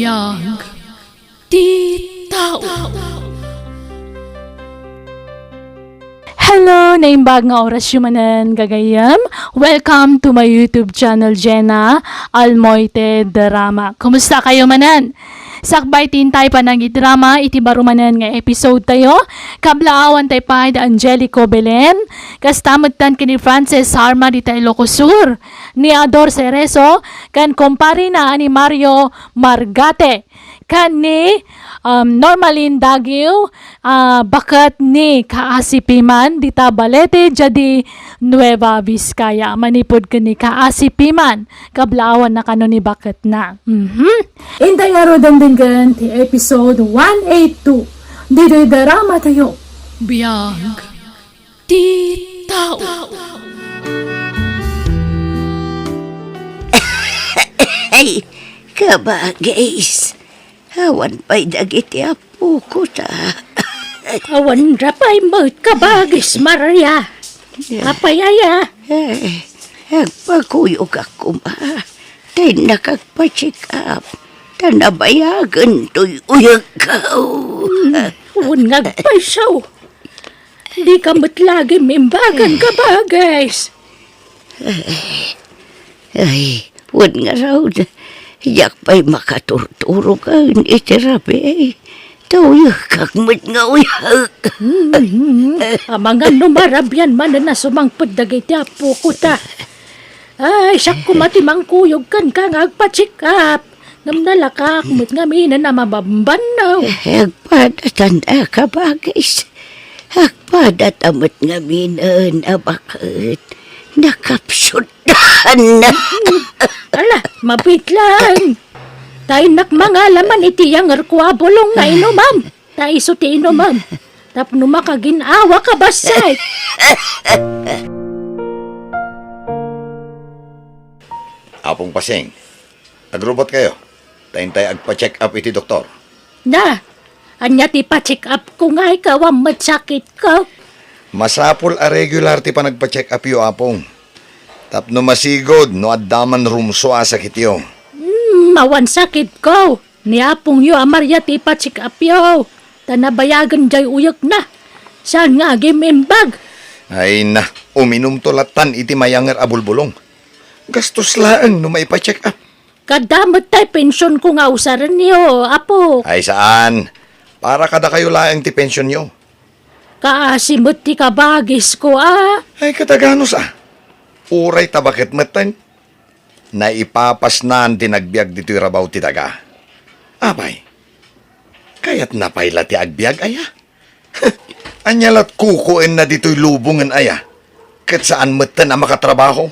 Biyag Ti Tao. Hello, naimbag nga oras yumanan gagayam. Welcome to my YouTube channel, Jenna Almoite Drama. Kumusta kayo manan? Sakbay tintay pa ng idrama, iti barumanan nga episode tayo. Kablaawan tayo pa da Angelico Belen. Kastamot tan kini Frances Harma di tayo Ilocosur. Ni Ador Cerezo, kan kumpari na ni Mario Margate. Kan ni Normalin Daguio, bakat ni Kaasipiman di Tabalete jadi Nueva Vizcaya. Manipod ka ni Kaasipiman, kablawan na kano ni bakat na. Intay nga rodan din gan ti episode 182. Di drama tayo. Biyag Ti Tao. Ay, kabagis. Awan pa'y dagiti apo ko ta. Awan rapay mo kabagis, Maria. Apayaya. Agpakuyog ako ma. Tay nakagpa-check up. Tanabayagan to'y uyag ka. Awan ngagpaysaw. Di ka matlagi mimbagan kabagis. Ay, wad nga raw. Yak pa'y makaturturo ka. Itirabi. Tawag kakmat nga uyag. Mga numarabyan man na sumangpad dagiti apo ko ta. Ay, siyak kumatimang kuyog kan ka ngagpa-check up. Namnalakak mo't nga mina na mabambanaw. Agpadatan na kabagis. Agpadatamot nga mina na bakit. Nakapsudan na. Ala, mabit lang. Tayo mga laman iti yang arkwabulong na inuman. Tayo iso ti inuman. Tapno makaginawa ka basay. Apong pasing, agrobot kayo. Tayo agpa-check up iti doktor. Na, anya ti pa-check up ko nga ikaw ang matsakit ko. Masapol a regular ti pa nagpa-check up yo apong. Tapno masigod no addaman rumso a sakit yo. Mawan sakit ko. Niapong yo amarya ti pa-check up yo. Tanabayagan jay uyag na. Saan nga gimimbag? Ay na, uminom tolatan iti mayanger abulbulong. Gastos laang no may pa-check up. Kadamot tay pensyon ko nga usaran niyo, apo. Ay saan? Para kada kayo laang ti pensyon yo. Kaasimot ti kabagis ko, Ay kataganos Uray tabakit matan. Naipapasnan tinagbiag dito'y rabaw ti daga. Abay, kaya't napayla ti agbiag aya. Anyalat kukuin na dito'y lubungan aya. Kat saan matan na makatrabaho?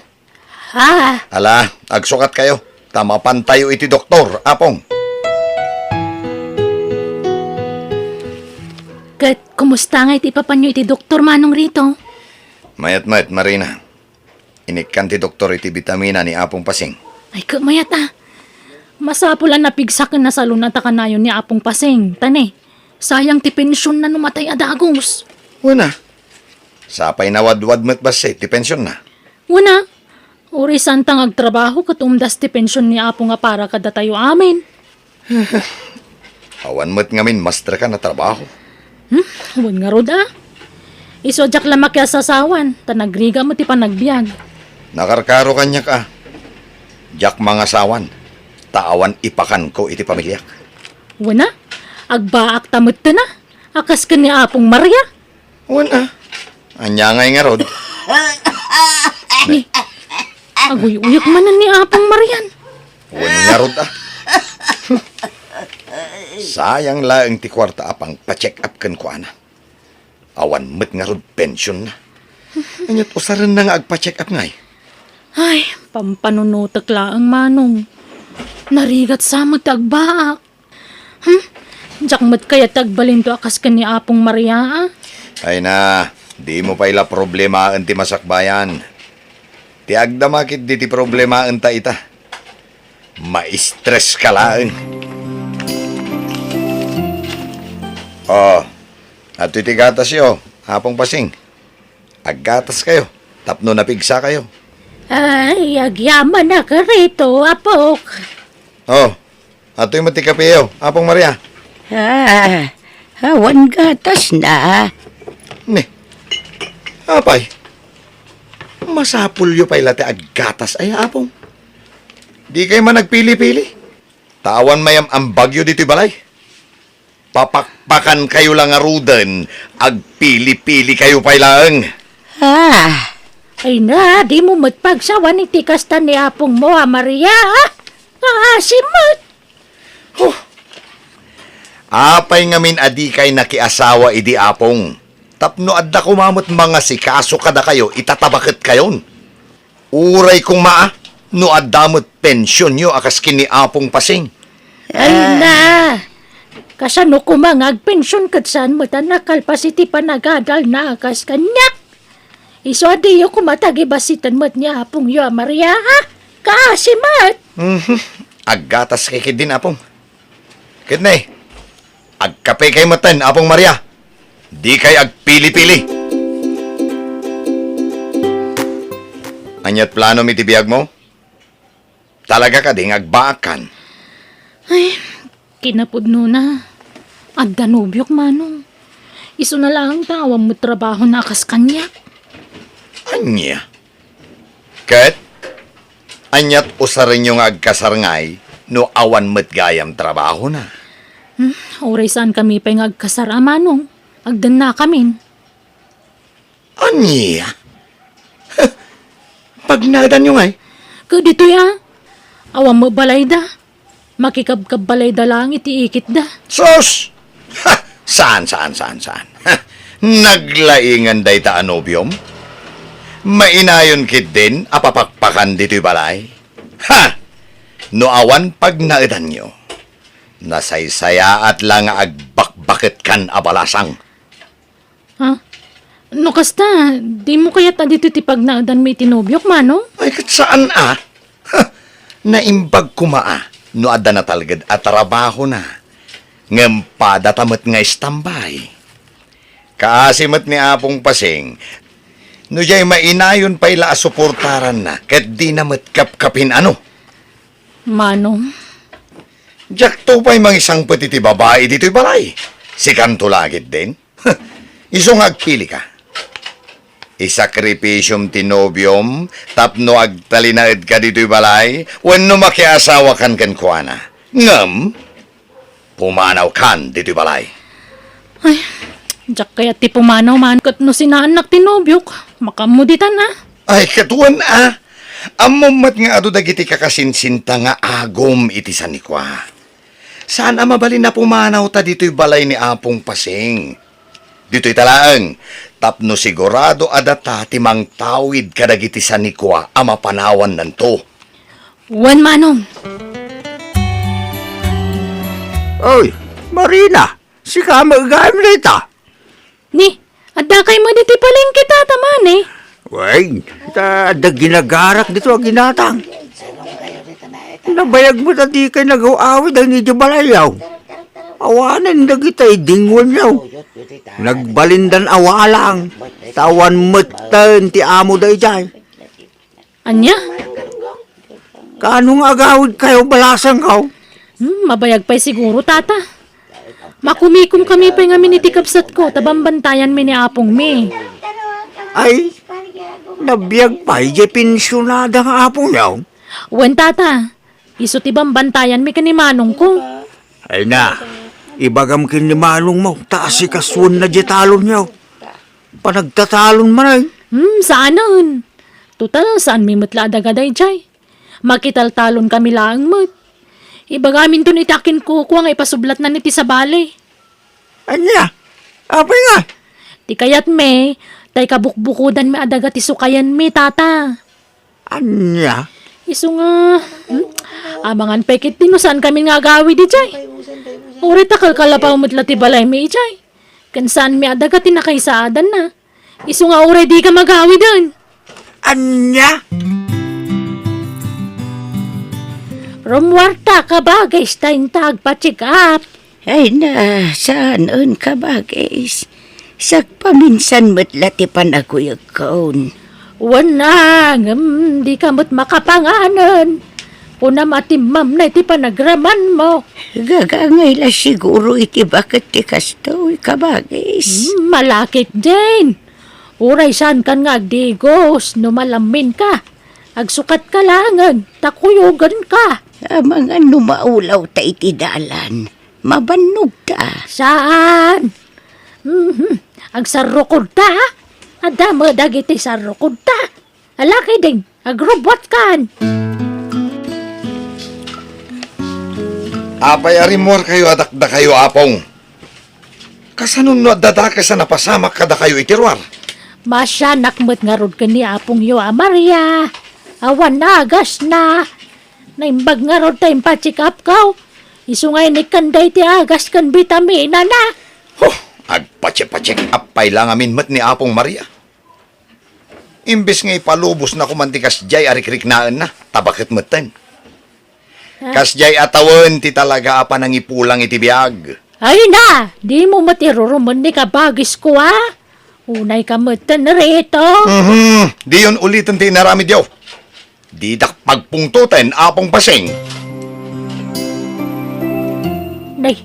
Ala, agsukat kayo. Tama pantayo iti doktor, apong. Kat, kumusta nga iti papanyo iti doktor manong rito? Mayat-mayat, Marina. Inikan ti doktor iti vitamina ni apong pasing. Ay, mayat Masapulan na pigsakin na salon at kanayon ni apong pasing. Tane, sayang ti pensyon na numatay adagos. Wala. Sapay na wadwad met base, ti pensyon na. Wala. Uri santang agtrabaho katumdas ti pensyon ni apong nga para kada tayo amin. Awan met ngamin, master ka na trabaho. Huwag nga rod Isodyak lamak ya sasawan, tanagriga mo ti panagbiag. Nakarkaro kanya ka. Jak mga sawan. Taawan ipakan ko iti pamilyak. Wana, agbaak tamot na. Akas ka ni apong Maria. Wana. Anya ngay nga rod. Aguy-uyok manan ni apong Marian. Wana nga rod Sayang laeng ti kwarta apang pa-check up kan ko ana. Awan met nga rod pension na. Anyat usaran na nga agpa-check up ngay. Ay, pampanunutak laang manong. Narigat sa mo tagbaak. Diyak mat kaya tagbalin to akas ka ni apong Maria Ay na, di mo pa ila problema ti masakbayan. Ti agdamakit di ti problema ta ita. Ma-stress ka laeng. At iti gatas yo, apong pasing. Aggatas kayo, tapno napigsa kayo. Ay, agyaman na ka rito, apok. Oh, Ato'y matikapiyo. Apong Maria. Hawan gatas na. Ni. Apay. Masapulyo pa'y lati ag gatas ay apong. Di kayo man nagpili-pili. Tawan mayam ang bagyo dito'y balay. Papakpakan kayo lang aruden. Ag pili-pili kayo pa'y lang. Ay na, di mo matpagsawa ni tikasta ni apong mo, Maria, ha? Asimot! Apay ngamin adi kay nakiasawa idi apong. Tapno adda kumamot mga sikaso kada kayo, itatabaket kayon. Uray kong maa, no addamot pensyon nyo akas kini apong pasing. Ay na! Kasano ko mga agpensyon kat saan matanakal pa si ti panagadal na akas kanyak. Iso adi yung kumatagi basitan mat niya apong yo, Maria, ha? Kaasimat! Aggatas kay din apong. Kidney, agkape kay matan apong Maria. Di kay agpili-pili. Anyat plano mi tibiyag mo? Talaga ka ding agbaakan. Ay, kinapudno na. At danubyok manong. Iso na lang tawang mo trabaho na akas kanyak. Anya? Kat? Anyat usarin yung agkasarngay no awan met gayam trabaho na. Oray saan kami pa yung agkasara manong. Agdan na kamin. Anya? Pag nadan yung ay, Dito ya. Awang mo balay da. Makikabkab balay da lang itiikit da. sos! Ha! Saan? Ha! Naglaingan day ta anobyom? Mainayon kit din, apapakpakan dito'y balay. Ha! No awan pag naidan nyo, nasaysaya at lang agbakbakit kan abalasang. Ha? No kasta, di mo kaya ta dito tipag na dan may tinubyok manong? Ay, kat saan Ha! Naimbag kumaa, no adda na talagad at trabaho na. Ngampada tamat nga istambay. Kaasimat ni Apong Pasing, no jay mainayon pa ila asuportaran na, kat di na matkapkapin ano. Manong? Jak to pa'y mga isang petiti babae dito'y balay. Si kanto lagit din. Isong agpili ka. Isakripisyum tinobyom, tapno agtalinaid ka dito'y balay, wenno makiasawa kan kuana. Ngam, pumanaw kan dito'y balay. Ay, jak kaya ti pumanaw man kat no sinaanak tinubyok. Makamuditan na. Ay, katuan Amumat nga ado dagiti kakasinsinta nga agom iti sanikwa. Saan mabalin na pumanaw ta dito'y balay ni Apong Pasing? Dito'y talaang, tapno sigurado adata timang tawid kadagiti sanikwa ama panawan nanto. Wan manong. Oy, Marina, si ka mag-game rita. Ni, adda kay mo diti paling kita taman eh. Wey, ada ginagarak dito ang ginatang. Nabayag mo na di kay nag-awid ang nidyo balayaw. Awanan na kita idingon yaw. Nagbalindan awalang. Tawan matan ti amo da ijay. Anya? Kanong agawid kayo balasang kaw? Mabayag pa'y siguro, tata. Makumikom kami pa'y nga minitikapsat ko, tabambantayan mi ni Apong mi. Ay, nabiyag pa, ije pensyonada nga apong yaw. Wan, tata. Iso tibang bantayan mi kanimanong ko. Ay na, ibagam kinimanong mo, taas si kaswan na jetalon yaw. Panagtatalon man ay. Saan nun? Total, saan mi matlada-gaday, jay? Makitaltalon kami lang mat. Ibagamin to itakin ko ang ipasublat na niti sa balay. Anya, apay nga. Ti kayat me, tay kabukbukudan me adaga ti sukayan me, tata. Anya, Iso nga, amangan pekit din no saan kami nga gawi di jay. Uri takal kalapaw matla ti balay me, jay. Kan saan me adaga ti nakaisaadan na. Iso nga uri di ka magawi doon. anya. Rumwarta ka ba, guys, tayong tagpa-check up? Ay na, saan ka ba, guys? Sagpaminsan matlati panaguyag kaon. Wanang, di ka mo't makapanganan. Una matimam na iti panagraman mo. Gagangay la siguro iti bakit ti kasto kabagis. Malakit din. Uray saan kan nga agdigos, no malamin ka. Agsukat ka langan, takuyugan ka. Mga numaulaw ta iti dalan, mabanog ta. Saan? Agsarukod ta, ha? Adama dagiti sarukod ta. Alaki din, agrobot kan. Apay arimor kayo adakda kayo apong. Kasanun no dadaka sa napasamak kada kayo itirwar. Masya nakmet nga rod ka ni Apong yo, Maria. Awan na, agas na. Naimbag nga rod tayong pa-check up kaw. Isungay ni kanday ti agas kan vitamina na. Huh, agpache-pacheck apay lang amin mat ni Apong Maria. Imbes nga ipalubos na kumantikas jay arikrik-naan na, tabakit matan. Kasjay atawan ti talaga apa nang ipulang iti biag. Ay na, di mo matiruruman ni kabagis ko, ha? Unay ka matan na rito. Di yun ulitin ti narami diyo. Di dak pagpungtutan apong paseng. Nay,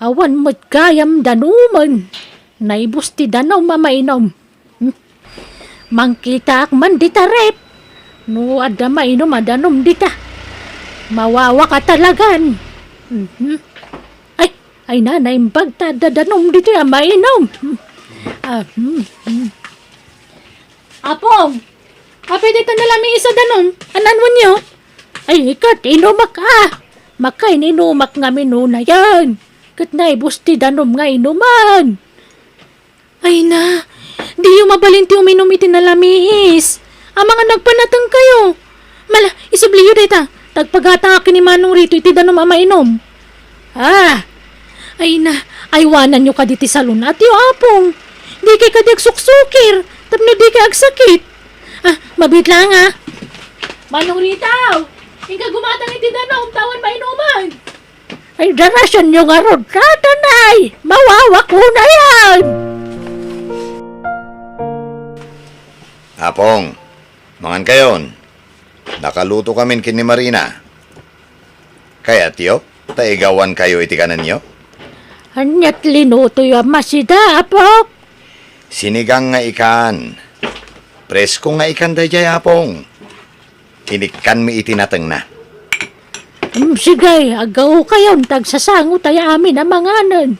awan mo't kayam danuman. Naibus ti danaw mamainom. Mangkita ak man dita rep. No, ada mainom adanom dita. Mawawa ka talagan. Ay nanay, pagtadadanom dito ya mainom. Apong, kape dito na lang isa danom. Anan mo niyo? Ay, ikat, inumak ka. Makay ninumak nga minuna yan. Kat naibus ti danom nga inuman. Ay na, di yung mabalinti uminom iti nalamis. Ang mga nagpanatang kayo. Mala, isubliyo dita. Tagpagata ka ni Manong rito iti danom amainom. Ay na, aywanan nyo ka diti salon at yung apong. Di kay kadig suksukir, tapno di kay agsakit. Mabit lang Manong Ritaw, ika gumatang iti danom, tawan mainuman. Ay, darasyan nyo nga rod, tatanay. Mawawa ko na yan. Apong, mangan kayon. Nakaluto kami kini Marina. Kaya tiyo, taigawan kayo iti kanan nyo. Anyat linuto yung masida, apok. Sinigang nga ikan. Presko nga ikan dayjay apong. Inikan mi itinateng na. Sige, agaw kayon, tagsasango tayo amin ang manganan.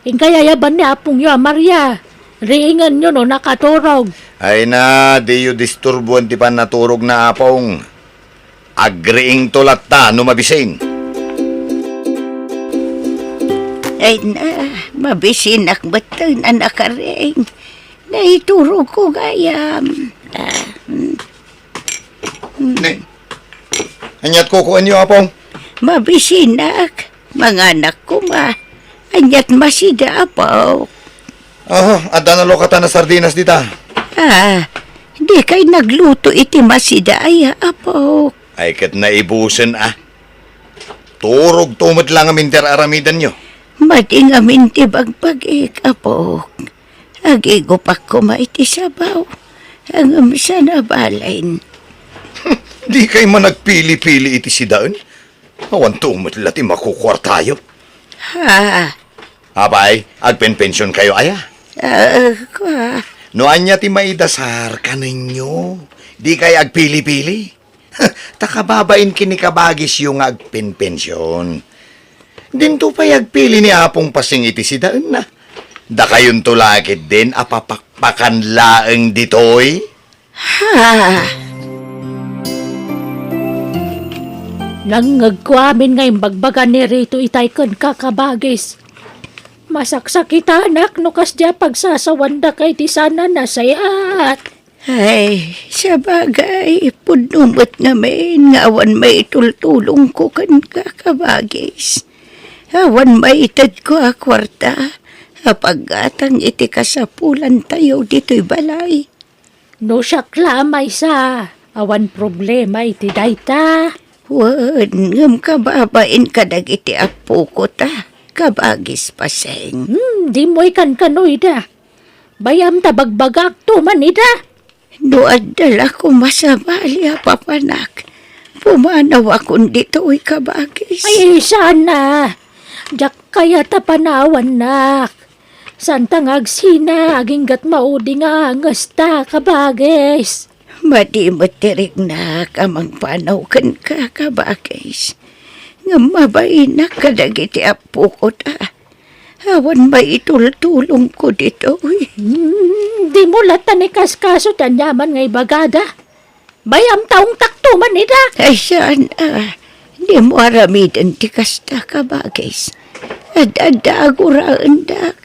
Ingkayayaban ni Apong yo, Maria. Riingan nyo no, nakaturog. Ay na, di yu disturbuan ti pan naturog na apong. Agriing tulat ta, numabisin. Ay na, mabisinak batan anak karing. Naiturog ko gayam. Ne, anyat kukuan niyo apong. Mabisinak, mga anak ko anyat masida apaw. Ada na lokata na sardinas dita. Di kay nagluto iti masida ay apaw. Ay kat naibusen Turog tumot lang amin ter aramidan nyo. Mading amin ti bagpagik apaw. Agigopak ko maiti sabaw. Ang sana balain. Di kay man nagpili-pili iti sidaan. Awan tumot lati makukwar tayo. Abay, agpen-pensyon kayo aya. No anya ti maidasar ka ninyo. Di kay agpili-pili. Takababain kinikabagis yung agpen-pensyon. Dinto pa agpili ni Apong pasing iti sidaan na. Da kayon tulakit din apapakpakan laeng ditoy. Nangag ko amin ngayon bagbagan ni Rito itay kan kakabagis. Masaksak kita anak no kasya pagsasawanda kay ti sana nasayat. Ay, sa bagay, punumot namin, awan may tultulong ko kan kakabagis. Awan may itad ko a kwarta, apagatang iti kasapulan tayo dito'y balay. No siya klamay sa, awan problema iti dayta. Wan, ngam kababain kadag iti apo ko ta, kabagis paseng. Di mo ikan kanoy da. Bayam ta bagbagak to man ida. No adala ko masabali papanak. Pumanaw akong dito'y kabagis. Ay, sana. Jak kaya tapanawan nak. Santa ngagsina, aging gat maudi nga angasta kabagis. Madi matirig na kamang panaw kan ka kabagis. Nga mabay na kadagiti apo ko ta. Awan may itultulong ko dito'y. Di mo latan ni kaskaso tanyaman ngay bagada. Bayam taong taktuman nila. Ay sana, di mo aramidan ti kasta kabagis. Adada aguraan da.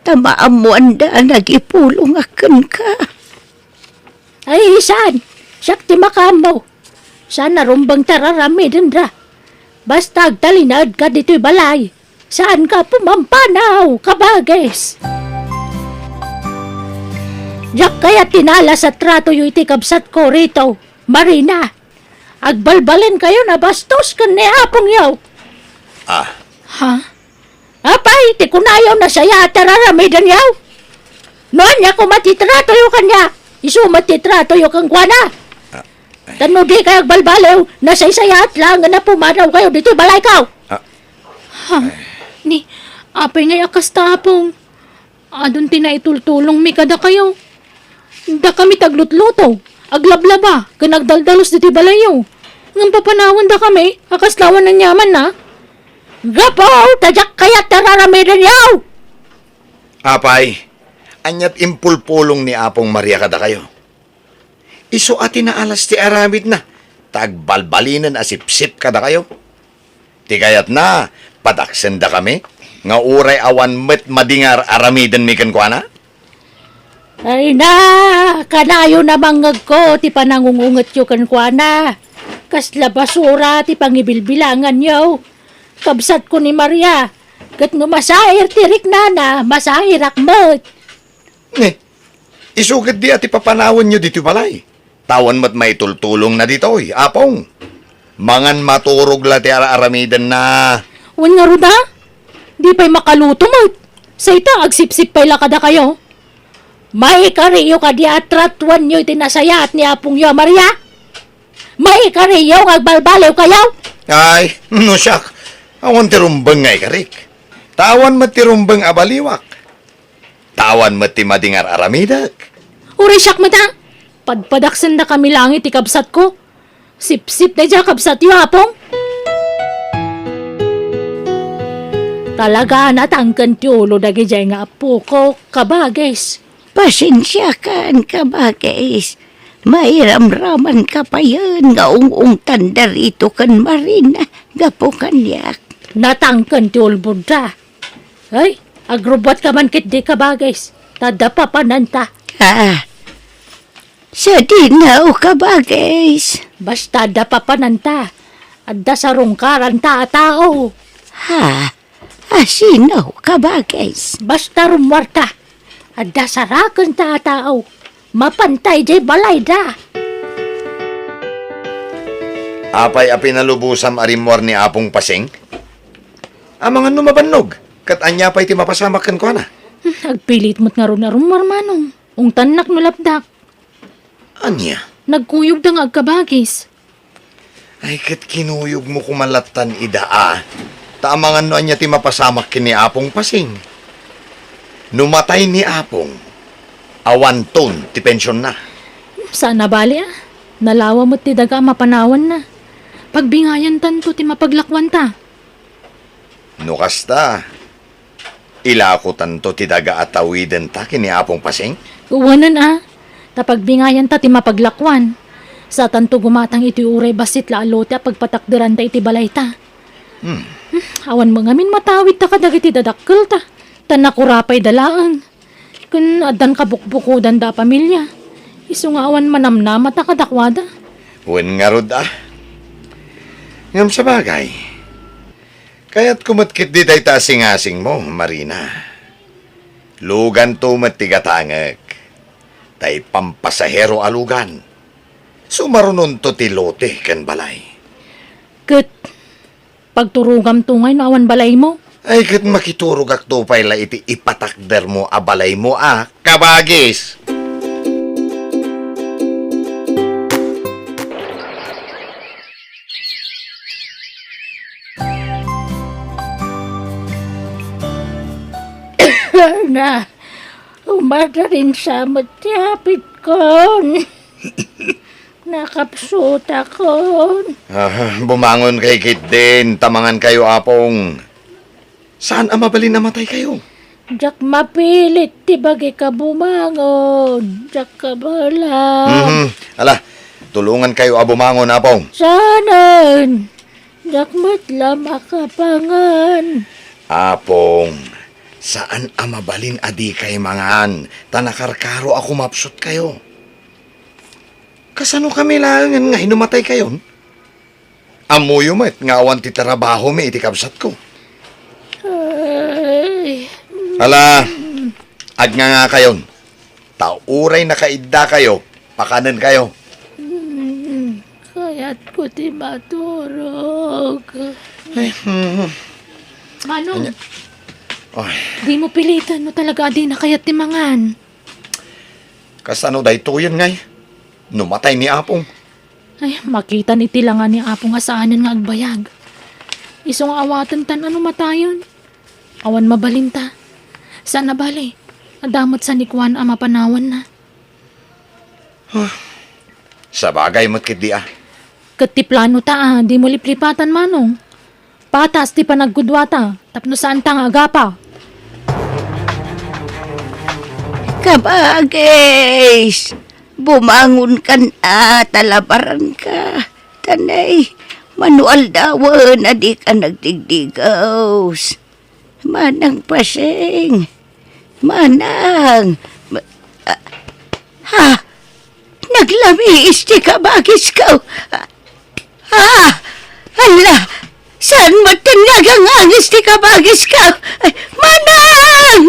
Tamaan mo anda nagipulong akan ka. Ay, saan? Sakti makamaw. Sana rumbang tararami dendra. Basta agtalinad ka dito'y balay. Saan ka pumampanaw, kabagis? Jak kaya tinala sa trato yung itikabsat ko rito, Marina. Agbalbalin kayo na bastos kan ni apong yaw. Ah, Ha? Apay, ti kunayaw na saya tararamidan yaw. Noon niya ko matitrato yung kanya. Isu matitrato yung kang kuwana. Tano di kayo balbalaw na say-sayat lang na pumanaw kayo dito balay kaw. Ha? Ni, apay ngay akas tapong. Adun tinaitultulong mi kada kayo. Da kami taglutluto. Aglablaba, kanagdaldalos diti balayo. Ngam papanawan da kami, akas lawan ng yaman na. Gapaw, tajak kaya tararamidan yaw. apay, anyat impulpulong ni Apong Maria kada kayo. Iso ati na alas ti aramid na, tagbalbalinan asipsip kada kayo. Ti kayat na, padaksen da kami, nga uray awan met madingar aramidan mi kan kuana. Ay na, kanayo na mangag ko, ti panangungungat yung kankwana. Kasla basura, ti pangibilbilangan yaw. Kabsat ko ni Maria, kat no masair tirik na, masair akmet. Isugad di ati papanawan nyo dito balay. Tawan mat may tultulong na dito, Apong. Mangan maturog la ti aramidan na. Wan nga ruda? Di pa'y makaluto mo. Sa ita, agsipsip pa'y lakada kayo. May kariyo ka di atratuan nyo itinasayat ni Apong yo, Maria. May kariyo agbalbalaw kayo. Ay, no siyak. Awan ti rumbang ngay karik. Tawan mat ti rumbang abaliwak. Tawan mat ti madingar aramidak. Uri siyak mata. Padpadaksan na kami langit ikabsat ko. Sip-sip na dya kabsat yung apong. Talaga natangkan ti ulo dagi jay nga apo ko, kabagis. Pasensya kan kabagis. Mairamraman ka pa yan nga ung tanda rito kan Marina. Gapo kanyak. Natangkan ti ulbod ta. Ay, agrobot ka man kit di kabagis. Tadapa pananta. Sa dinaw kabagis. Basta dapa pananta. Adda sa rungkaran ta tao. Asinaw kabagis. Basta rumwarta. Adda sa rakan ta tao. Mapantay jay balay da. Apay api nalubusam arimwar ni Apong Pasing. Amangan numabannog. Kat anya pa'y ti mapasamakan ko na. Agpilit mo't nga ron na rumarmanong. Ung tanak no lapdak. Anya? Nagkuyog da nga agkabagis. Ay kat kinuyog mo kumalatan idaa. Taamangan no anya ti mapasamak kini Apong Pasing. Numatay ni Apong. Awan ton ti pensyon na. Sana bali ah. Nalawa mo't ti daga mapanawan na. Pagbingayan tanto ti mapaglakwan ta. No kasta. Ilako tanto ti daga atawiden ta kini Apong Pasing. Uwanan ah. Tapagbingayan ta ti mapaglakwan. Sa tanto gumatang iti uray basit laalote pagpatakderan ta iti balay ta. Awan mga min matawid ta kadag iti dadakkel ta. Tanakurapay dalaan. Kun adan kabukbukudan da pamilya. Isu nga awan manamnama ta kadakwada. Wen nga rod ah. Ngam sa bagay. Kaya't kumatkit di tay tasing-asing mo, Marina. Lugan to matigatangag. Tay pampasahero alugan. Sumarunon to ti lote ken balay. Ket, pagturugam tungay na awan balay mo. Ay kat makiturog ak to pay la iti ipatakder mo abalay mo kabagis. Na, umada rin sa matyapit kon. Nakapsuta kon. Bumangon kay Kit din. Tamangan kayo, apong. Saan ang mabalin namatay kayo? Jak mapilit, tibagi ka bumangon. Jak ka bala. Ala, tulungan kayo abumangon, apong. Sanan, jak matla makapangan. Apong, saan ang mabalin adi kay mangan? Tanakarkaro ako mapsot kayo. Kasano kami lang nga hinumatay kayo? Amuyo met, nga awan ti trabaho mi iti kabsat ko. Ay, Ala, ag nga kayon. Tauray na kaidda kayo, pakanan kayo. kaya't ko ti maturog. Manong, Ay, di mo pilitan mo talaga di na kaya't timangan. kasano day tuyan ngay? Numatay ni Apong. Ay, makita ni tilangan ni Apong asaanan nga agbayag. Isong awatan tan ano matayon. Awan mabalinta. Saan na bali? Adamot sa nikwan ang mapanawan na. Sa bagay mo't kit di Katiplano ta di mo liplipatan manong. Patas ti panaggudwata, tapno saan ta nga agapa. Kabagis, bumangon ka na, talabaran ka. Tanay, manual dawan na di ka nagdigdigaws. Manang pasing, manang. Ha? Naglamis di kabagis ka. Ha? Hala, saan mo tinagang angis di kabagis ka? Manang!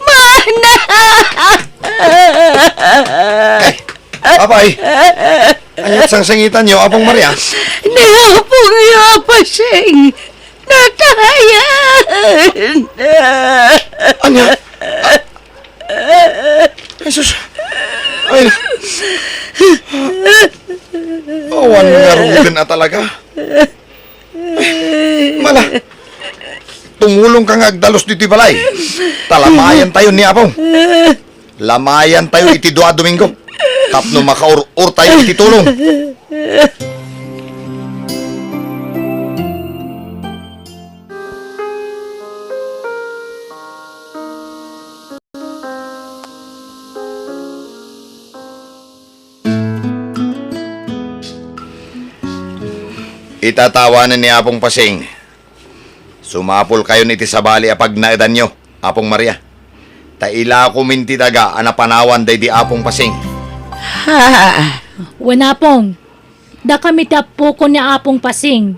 Manang! Papay, ayat sang sangitan niyo, Apong Maria. Napong yapasing! Natayan! Anya? Jesus. Ay. Awan nga rugan na talaga. Mala. Tumulong ka nga agdalos dito balay. Talamayan tayo ni Apong. Lamayan tayo iti Dua Domingo. Tapno makaur-ur tayo iti tulong. Itatawanan ni Apong Pasing. Sumapol kayo niti sabali apag naidan nyo, Apong Maria. Taila ko minti daga anapanawan day di Apong Pasing. Ha? Wanapong, da kami ti apo ko ni Apong Pasing.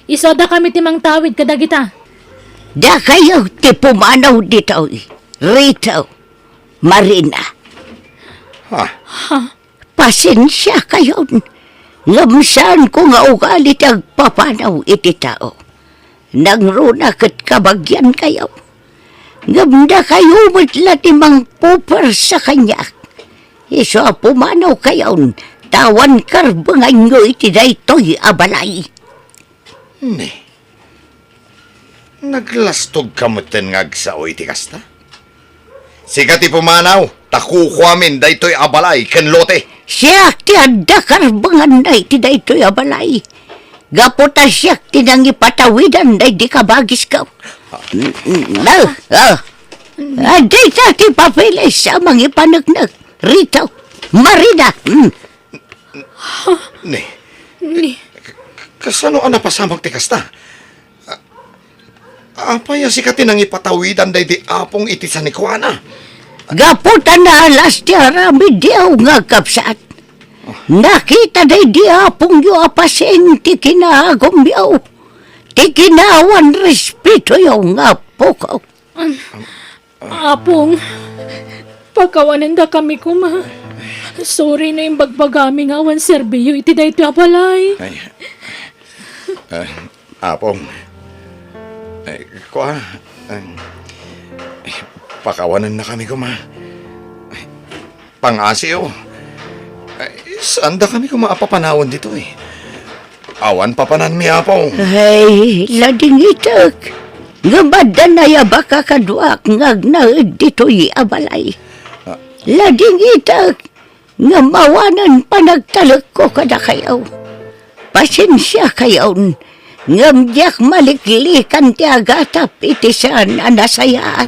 Iso da kami ti mang tawid kadagita. Da kayo ti pumanaw dito. Rito. Marina. Ha? Pasensya kayo. Ngamsaan ko nga ugalit ang papanaw iti tao. Nangruna kat kabagyan kayo. Ngamda kayo matla timang puper sa kanya. Iso pumanaw kayo. Tawan karbangan nyo iti daytoy abalay. Ne. Naglastog kamutin nga agsaoy ti kasta. Sikat ti pumanaw, takukuamin daytoy abalay ken lote. Siya ti adda karbangan na iti daytoy abalay. Gaputa siya ti nang ipatawidan na di kabagis ka. Aday ta ti papilis sa mga ipanagnag. Rito, Marina. Ne. Kasano ang napasamang ti kasta? Apaya sikatin ang ipatawidan day di Apong iti sa nikwana. Gaputa na alas ti arami diyaw nga kapsat. Nakita day di apong yu apasin ti kinahagom yaw. Ti kinawan respeto yaw nga po ka. Apong, pagkawanan da kami kuma. Sorry na yung bagbagami nga awan serbiyo iti dayto abalay. Ay. Apong. Ay, kuha. Pakawanan na kami kuma. Pang-asyo. Saan da kami kumaapapanawon dito Awan papanan mi Apong. Ay, lading itak. nga madanaya baka kaduak ngagnaed dito'y abalay. Lading itak nga mawanan panagtalak ko kada kayaw. Pasensya kayaw nga mdiyak maliklikan ti agatap itisan anasayaat.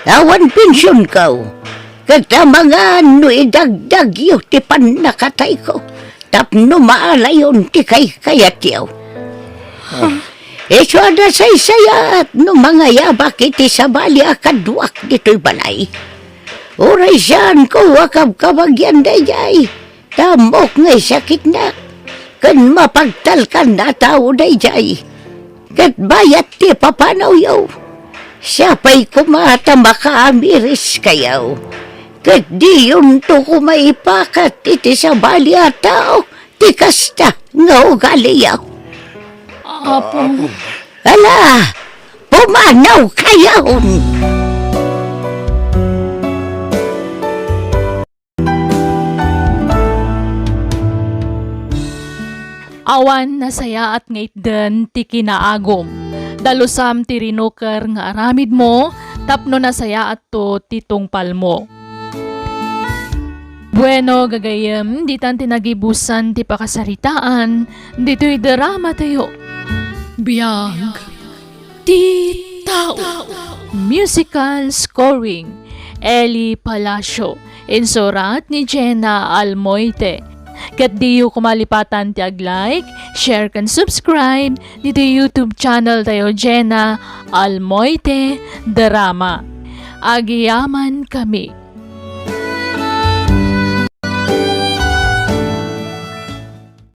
Awan pensyon kaw. Kada mga ano idagdag yu ti panakatay ko. Tapno maalayon ti kay kayat yaw. Eso ada saysayat no mga yabak iti sabali akaduak dito'y balay. Oray siyan ko wakab kabagyan dayjay. Tamok ngay sakit na. Kan mapagtalkan na tao dayjay. Kat bayat ti papanaw yaw. Siya pa'y kumata makaamiris kayaw. Kat di yun to kumaipakat iti sabali at tao. Ti kasta nga ugali yaw. Apo. Ala, pumanaw kayaw. Awan na saya at ngaitden ti kinaagom. Dalusam ti rinuker nga aramid mo, tapno na saya at to titong palmo. Bueno, gagayem, di tan tinagibusan ti pakasaritaan, dito'y drama tayo. Biyag, ti tao. Musical scoring, Eli Palacio, insurat ni Jenna Almoite. Kat diyo kumalipatan ti ag-like, share kan subscribe dito YouTube channel tayo Jenna Almoite Drama. Agiyaman kami.